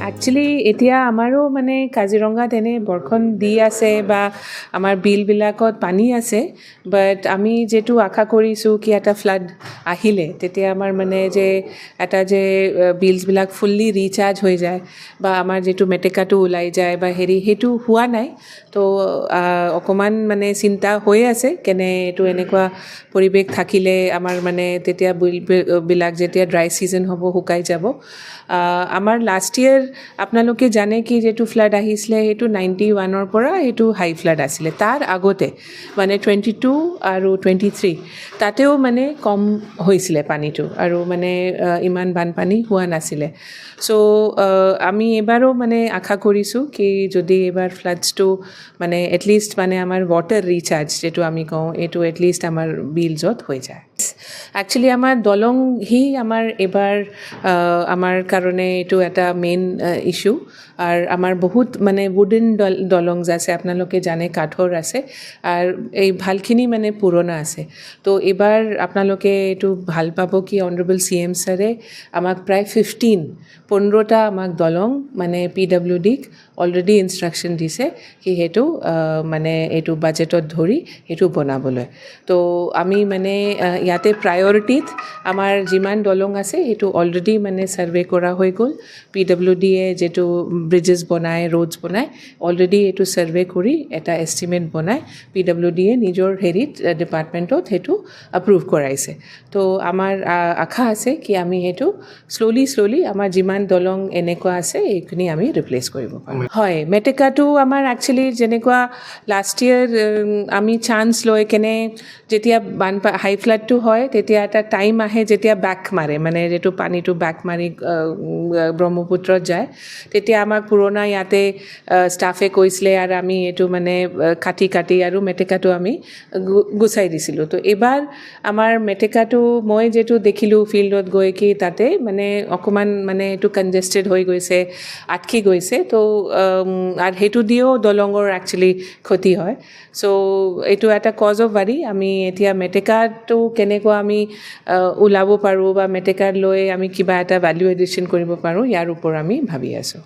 Actually এতিয়া আমাৰো মানে কাজিৰঙাত এনে বৰষুণ দি আছে বা আমাৰ বিলবিলাকত পানী আছে, বাট আমি যিটো আশা কৰিছোঁ কি এটা ফ্লাড আহিলে তেতিয়া আমাৰ মানে যে এটা যে বিলছবিলাক ফুল্লি ৰিচাৰ্জ হৈ যায় বা আমাৰ যিটো মেটেকাটো ওলাই যায় বা সেইটো হোৱা নাই। তো অকণমান মানে চিন্তা হৈ আছে কেনে এইটো এনেকুৱা পৰিৱেশ থাকিলে আমাৰ মানে তেতিয়া বিলবিলাক যেতিয়া ড্ৰাই ছিজন হ'ব শুকাই যাব। আমাৰ লাষ্ট ইয়েৰ আপোনালোকে জানে কি যিটো ফ্লাড আহিছিলে সেইটো 91ৰ পৰা সেইটো হাই ফ্লাড আছিলে। তাৰ আগতে মানে 22 আৰু 23 তাতেও মানে কম হৈছিলে পানীটো আৰু মানে ইমান বানপানী হোৱা নাছিলে। চ' আমি এইবাৰো মানে আশা কৰিছোঁ কি যদি এইবাৰ ফ্লাডছটো মানে এটলিষ্ট মানে আমাৰ ৱাটাৰ ৰিচাৰ্জ যিটো আমি কওঁ এইটো এটলিষ্ট আমাৰ বিলছত হৈ যায়। একচুৱেলি আমাৰ দলং আমাৰ এইবাৰ আমাৰ কাৰণে এইটো এটা মেইন ইছ্যু। আৰু আমাৰ বহুত মানে উডেন দলং আছে, আপোনালোকে জানে কাঠৰ আছে আৰু এই ভালখিনি মানে পুৰণা আছে। তো এইবাৰ আপোনালোকে এইটো ভাল পাব কি অনাৰেবল CM ছাৰে আমাক প্ৰায় 15টা আমাক দলং মানে PWDক অলৰেডি ইনষ্ট্ৰাকশ্যন দিছে কি সেইটো মানে এইটো বাজেটত ধৰি সেইটো বনাবলৈ। তো আমি মানে ইয়াতে প্ৰায়ৰিটিত আমাৰ যিমান দলং আছে সেইটো অলৰেডি মানে ছাৰ্ভে কৰা হৈ গ'ল। PWDয়ে যিটো ব্ৰিজেছ বনায়, ৰোডছ বনায়, অলৰেডি এইটো ছাৰ্ভে কৰি এটা এষ্টিমেট বনাই PWDয়ে নিজৰ ডিপাৰ্টমেণ্টত সেইটো এপ্ৰুভ কৰাইছে। তো আমাৰ আশা আছে কি আমি সেইটো শ্ল'লি আমাৰ যিমান দলং এনেকুৱা আছে এইখিনি আমি ৰিপ্লেচ কৰিব পাৰোঁ। হয়, মেটেকাটো আমাৰ একচুৱেলি যেনেকুৱা লাষ্ট ইয়েৰ আমি চান্স লৈ কেনে যেতিয়া হাই ফ্লাডটো হয় তেতিয়া এটা টাইম আহে যেতিয়া বেক মাৰে মানে যিটো পানীটো বেক মাৰি ব্ৰহ্মপুত্ৰত যায়, তেতিয়া আমাক পুৰণা ইয়াতে ষ্টাফে কৈছিলে আৰু আমি এইটো মানে কাটি আৰু মেটেকাটো আমি গুচাই দিছিলোঁ। তো এইবাৰ আমাৰ মেটেকাটো মই যিটো দেখিলোঁ ফিল্ডত গৈ কি তাতে মানে অকণমান মানে এইটো কনজেষ্টেড হৈ গৈছে, আটকি গৈছে। তো আৰু সেইটো দিও দলঙৰ একচুৱেলি ক্ষতি হয়। চ' এইটো এটা কজ অফ ৱাৰি। আমি এতিয়া মেটেকাটো কেনেকুৱা আমি ওলাব পাৰোঁ বা মেটেকা লৈ আমি কিবা এটা ভেল্যু এডিশ্যন কৰিব পাৰোঁ ইয়াৰ ওপৰত আমি ভাবি আছোঁ।